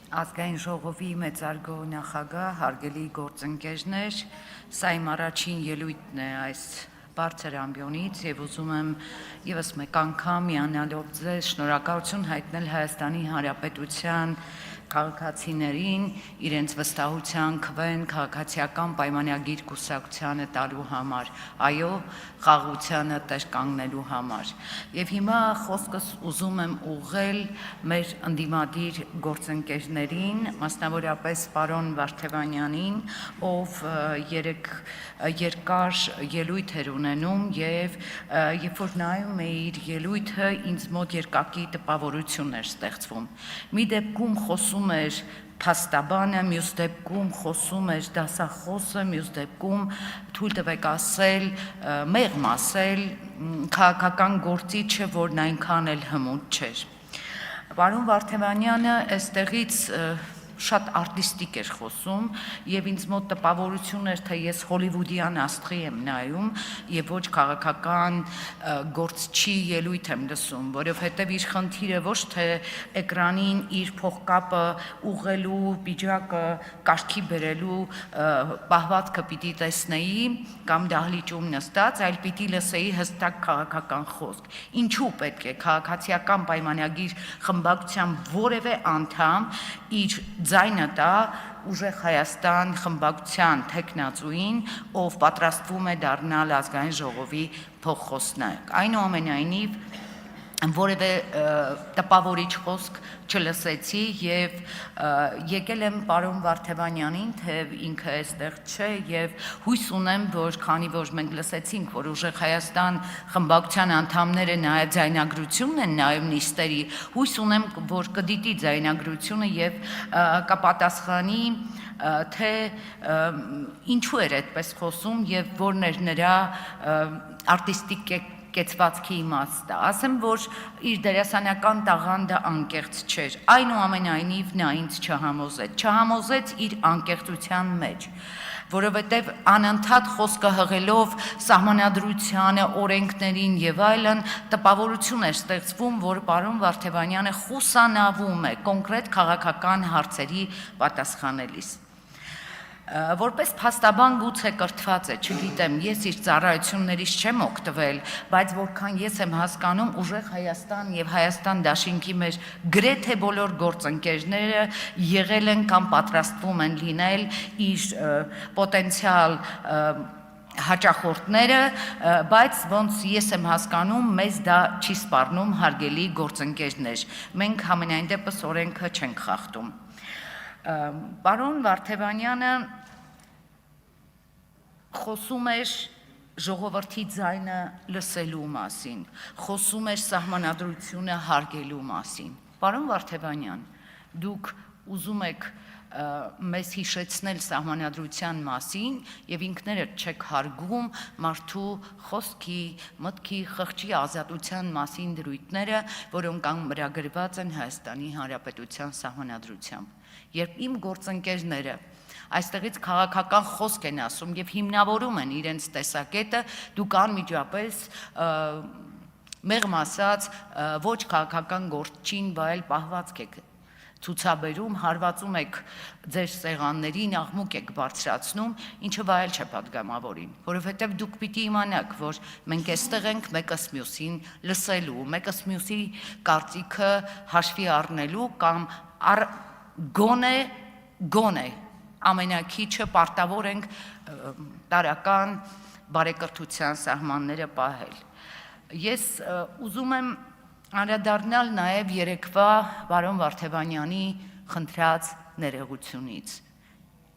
Ազգային ժողովի մեծարգո նախագահ, հարգելի գործընկերներ, սա իմ առաջին ելույթն է այս բարձր ամբիոնից եւ ուզում եմ եւս մեկ անգամ միանալով ձեզ շնորհակալություն հայտնել Հայաստանի Հանրապետության քաղաքացիներին իրենց վստահության քվեն քաղաքացիական պայմանագիր կուսակցությանը տալու համար, այո, խաղաղությանը տեր կանգնելու համար։ Եվ հիմա խոսքս ուզում եմ ուղղել մեր ընդդիմադիր գործընկերներին, մասնավորապես պարոն Վարդևանյանին, ով երկար ելույթ էր ունենում եւ երբ որ նայում էի իր ելույթը, ինձ մոտ երկակի տպավորություն էր ստեղծվում։ Մի դեպքում խոսում էր փաստաբանը, մյուս դեպքում խոսում էր դասախոսը, մյուս դեպքում թույլ տվեք ասել, մեղմ ասել քաղաքական գործիչը, որն այնքան էլ հմուտ չէր։ Պարոն Վարդևանյանը այստեղից շատ արտիստիկ էր խոսում եւ ինձ մոտ տպավորություն էր, թե ես հոլիվուդյան աստղի եմ նայում եւ ոչ քաղաքական գործչի ելույթ եմ լսում, որովհետեւ իր խնդիրը ոչ թե էկրանին իր փողկապը ուղղելու, պիջակը կարգի բերելու պահվածքը պիտի տեսնեի կամ դահլիճում նստած, այլ պիտի լսեի հստակ քաղաքական խոսք։ Ինչու պետք է քաղաքացիական պայմանագիր խմբակցության որևէ անդամ իր ձայնը տա ուժեղ Հայաստան խմբակցության թեկնածուին, ով պատրաստվում է դառնալ ազգային ժողովի փոխխոսնակ։ Այնուամենայնիվ որևէ տպավորիչ խոսք չլսեցի եւ եկել եմ պարոն Վարդևանյանին, թե ինքը այստեղ չէ եւ հույս ունեմ, որ քանի որ մենք լսեցինք, որ ուժեղ Հայաստան խմբակցության անդամները նաեւ ձայնագրությունն են նաեւ նիստերի, հույս ունեմ, որ կդիտի ձայնագրությունը եւ կպատասխանի, թե ինչու էր այդպես խոսում եւ որն էր նրա արտիստիկ կեցվածքի իմաստը, ասեմ, որ իր դերասանական տաղանդը անկեղծ չէր, այնուամենայնիվ նա ինձ չհամոզեց իր անկեղծության մեջ, որովհետև անընդհատ խոսքը հղելով սահմանադրությանը, օրենքներին եւ այլն, տպավորություն էր ստեղծվում, որ պարոն Վարդևանյանը խուսանավում է կոնկրետ քաղաքական հարցերի պատասխանելիս։ Որպես փաստաբան գուցե կրթված է, չգիտեմ, ես իր ծառայություններից չեմ օգտվել, բայց որքան ես եմ հասկանում, ուժեղ Հայաստան եւ Հայաստան դաշինքի մեր գրեթե բոլոր գործընկերները եղել են կամ պատրաստվում են լինել իր պոտենցիալ հաճախորդները, բայց ոնց ես եմ հասկանում, մեզ դա չի սպառնում, հարգելի գործընկերներ, մենք համենայն դեպս օրենքը չենք խախտում։ Պարոն Վարդևանյանը խոսում էր ժողովրդի ձայնը լսելու մասին, խոսում էր սահմանադրությունը հարգելու մասին։ Պարոն Վարդևանյան, դուք ուզում եք մեզ հիշեցնել սահմանադրության մասին եւ ինքներդ չեք հարգում մարդու խոսքի, մտքի, խղճի ազատության մասին դրույթները, որոնք ամրագրված են Հայաստանի Հանրապետության սահմանադրությամբ։ Երբ իմ գործընկերները այստեղից քաղաքական խոսք են ասում եւ հիմնավորում են իրենց տեսակետը, դուք անմիջապես մեղմ ասած ոչ քաղաքական գործչին, բայց պահվածք եք ցուցաբերում, հարվածում եք ձեր սեղաններին, աղմուկ եք բարձրացնում, ինչը վայել չէ պատգամավորին, որովհետև դուք պիտի իմանաք, որ մենք այստեղ ենք մեկս մյուսին լսելու, մեկս մյուսի կարծիքը հաշվի առնելու կամ գոնե ամենակիչը պարտավոր ենք տարական բարեկրթության սահմանները պահել։ Ես ուզում եմ անդրադառնալ նաև երեկվա պարոն Վարդևանյանի խնդրած ներողությունից։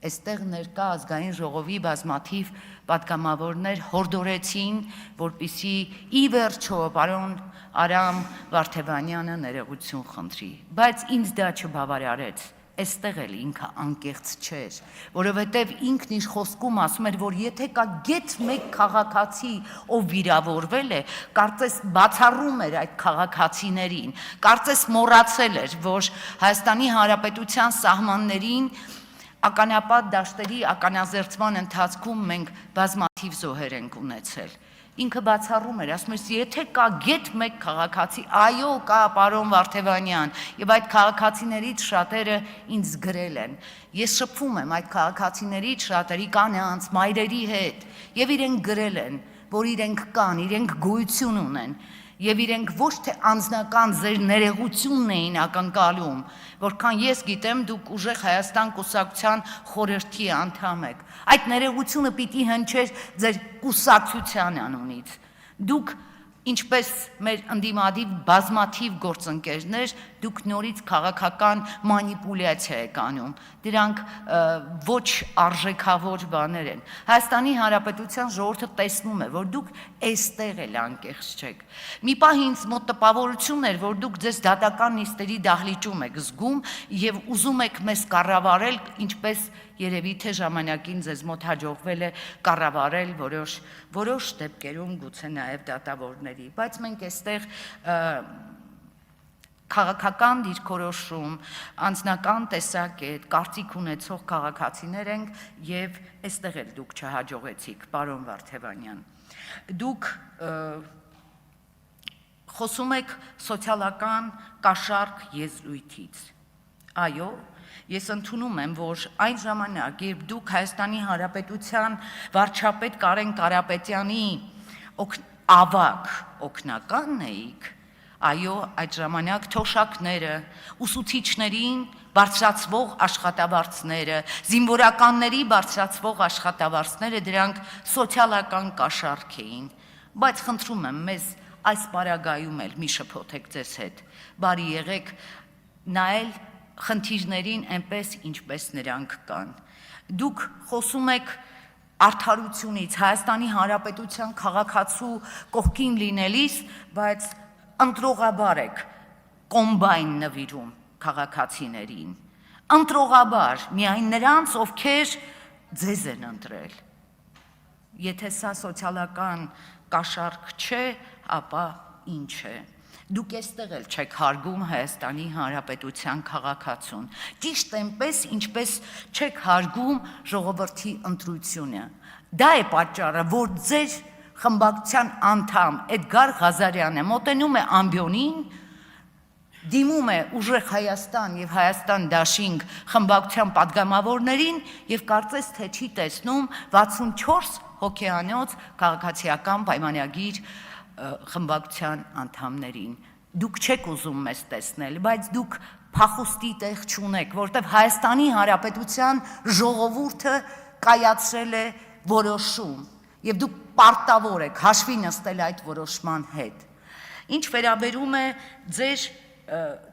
Այստեղ ներկա ազգային ժողովի բազմաթիվ պատգամավորներ հորդորեցին, որպեսզի ի վերջո պարոն Արամ Վարդևանյանը ներողություն խնդրի, բայց ինձ դա չբավարարեց։ Այստեղ էլ ինքը անկեղծ չէր, որովհետև ինքն իր խոսքում ասում էր, որ եթե կա գեթ մեկ քաղաքացի, ով վիրավորվել է, կարծես բացառում էր այդ քաղաքացիներին, կարծես մոռացել էր, որ Հայաստանի Հանրապետության սահմաններին ականապատ դաշտերի ականազերծման ընթացքում մենք բազմաթիվ զոհեր ենք ունեցել։ Ինքը բացառում էր, ասում էր, եթե կա գեթ մեկ քաղաքացի, այո, կա պարոն Վարդևանյան, եւ այդ քաղաքացիներից շատերը ինձ գրել են։ Ես շփվում եմ այդ քաղաքացիներից շատերի կանանց, մայրերի հետ, եւ իրենք գրել են, որ իրենք կան, իրենք գոյություն ունեն, եւ իրենք ոչ թե անձնական ձեր ներեգությունն էին ակնկալում, որքան ես գիտեմ, դուք ուժեղ Հայաստան կուսակցության խորհրդի անդամ եք։ Այդ ներեգությունը պիտի հնչեր ձեր կուսակցության անունից։ Դուք ինչպես մեր ընդդիմադիր բազմաթիվ գործընկերներ, դուք նորից քաղաքական մանիպուլյացիա եք անում։ Դրանք ոչ արժեքավոր բաներ են։ Հայաստանի Հանրապետության ժողովուրդը տեսնում է, որ դուք այստեղ էլ անկեղծ չեք։ Մի պահ ինձ մոտ տպավորություն էր, որ դուք ձեզ դատական նիստերի դահլիճում եք զգում եւ ուզում եք մեզ կառավարել, ինչպես երևի թե ժամանակին ձեզ մոտ հաջողվել է կառավարել որոշ դեպքերում գուցե նաև դատավորների, բայց մենք այստեղ քաղաքական դիրքորոշում, անձնական տեսակետ, կարծիք ունեցող քաղաքացիներ ենք եւ այստեղ էլ դուք չհաջողեցիք, պարոն Վարդևանյան։ Դուք խոսում եք սոցիալական կաշառք եզրույթից։ Այո, ես ընդունում եմ, որ այն ժամանակ, երբ դուք Հայաստանի Հանրապետության վարչապետ Կարեն Կարապետյանի ավագ օգնականն էիք, այո, այդ ժամանակ թոշակները, ուսուցիչներին բարձրացվող աշխատավարձները, զինվորականների բարձրացվող աշխատավարձները դրանք սոցիալական կաշառք էին, բայց խնդրում եմ, մեզ այս պարագայում էլ մի շփոթեք ձեզ հետ, բարի եղեք նայել խնդիրներին այնպես, ինչպես նրանք կան։ Դուք խոսում եք արդարությունից, Հայաստանի Հանրապետության քաղաքացու կողքին լինելիս, բայց ընտրողաբար եք կոմբայն նվիրում քաղաքացիներին։ Ընտրողաբար միայն նրանց, ովքեր ձեզ են ընտրել։ Եթե սա սոցիալական կաշառք չէ, ապա ինչ է։ Դուք այստեղ էլ չեք հարգում Հայաստանի Հանրապետության քաղաքացուն։ Ճիշտ այնպես, ինչպես չեք հարգում ժողովրդի ընտրությունը։ Դա է պատճառը, որ ձեր խմբակցության անդամ Էդգար Ղազարյանը մոտենում է ամբիոնին, դիմում է ուժեղ Հայաստան եւ Հայաստան դաշինք խմբակցության падգամավորներին եւ կարծես թե չի տեսնում 64 հոգեանոց քաղաքացիական պայմանագիր խմբակցության անդամներին։ Դուք չեք ուզում մեզ տեսնել, բայց դուք փախուստի տեղ չունեք, որտեղ Հայաստանի Հանրապետության ժողովուրդը կայացրել է որոշում եւ դուք պարտավոր եք հաշվի նստել այդ որոշման հետ։ Ինչ վերաբերում է ձեր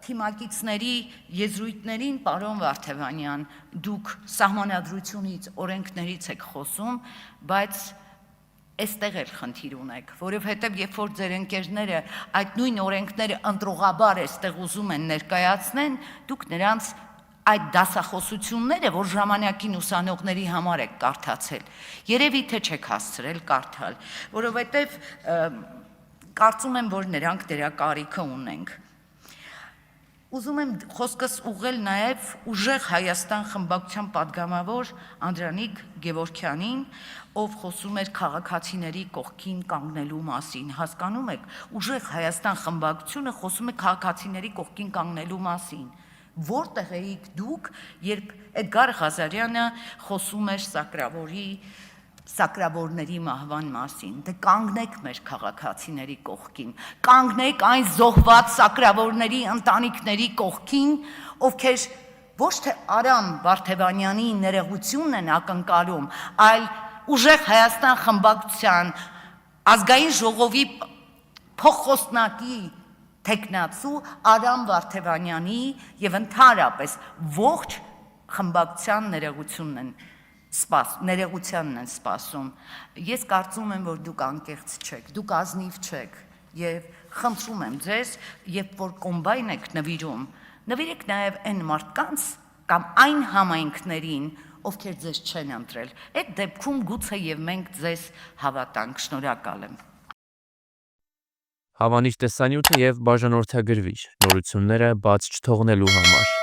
թիմակիցների եզրույթներին, պարոն Վարդևանյան, դուք սահմանադրությունից, օրենքներից եք խոսում, բայց այստեղ էլ խնդիր ունեք, որովհետև երբ որ ձեր ընկերները այդ նույն օրենքները ընտրողաբար այստեղ ուզում են ներկայացնեն, դուք նրանց այդ դասախոսությունները, որ ժամանակին ուսանողների համար եք կարդացել, երևի թե չեք հասցրել կարդալ, որովհետև կարծում եմ, որ նրանք դրա կարիքը ունենք։ Ուզում եմ խոսքս ուղղել նաև ուժեղ Հայաստան խմբակցության падգամավոր Անդրանիկ Գևորգյանին, ով խոսում էր քաղաքացիների կողքին կանգնելու մասին, հասկանում եք, ուժեղ Հայաստան խմբակցությունը խոսում է քաղաքացիների կողքին կանգնելու մասին, որտեղ էիք դուք, երբ Էդգար Ղազարյանը խոսում էր սակրավորների մահվան մասին, դե կանգնեք մեր քաղաքացիների կողքին, կանգնեք այն զոհված սակրավորների ընտանիքների կողքին, ովքեր ոչ թե Արամ Վարդևանյանի ներեգությունն են ակնկալում, այլ ուժեղ Հայաստան խմբակցության ազգային ժողովի փոխխոսնակի թեկնածու Արամ Վարդևանյանի եւ ընդհանրապես ողջ խմբակցության ներեգությանն են սպասում։ Ես կարծում եմ, որ դուք անկեղծ չեք, դուք ազնիվ չեք եւ խնդրում եմ ձեզ, երբ որ կոմբայն եք նվիրում, նվիրեք նաեւ այն մարդկանց կամ այն համայնքներին, ովքեր ձեզ չեն ընտրել։ Այդ դեպքում գուցե եւ մենք ձեզ հավատանք։ Շնորհակալ եմ։ Հավանիր տեսանյութը եւ բաժանորդագրվիր նորությունները բաց չթողնելու համար։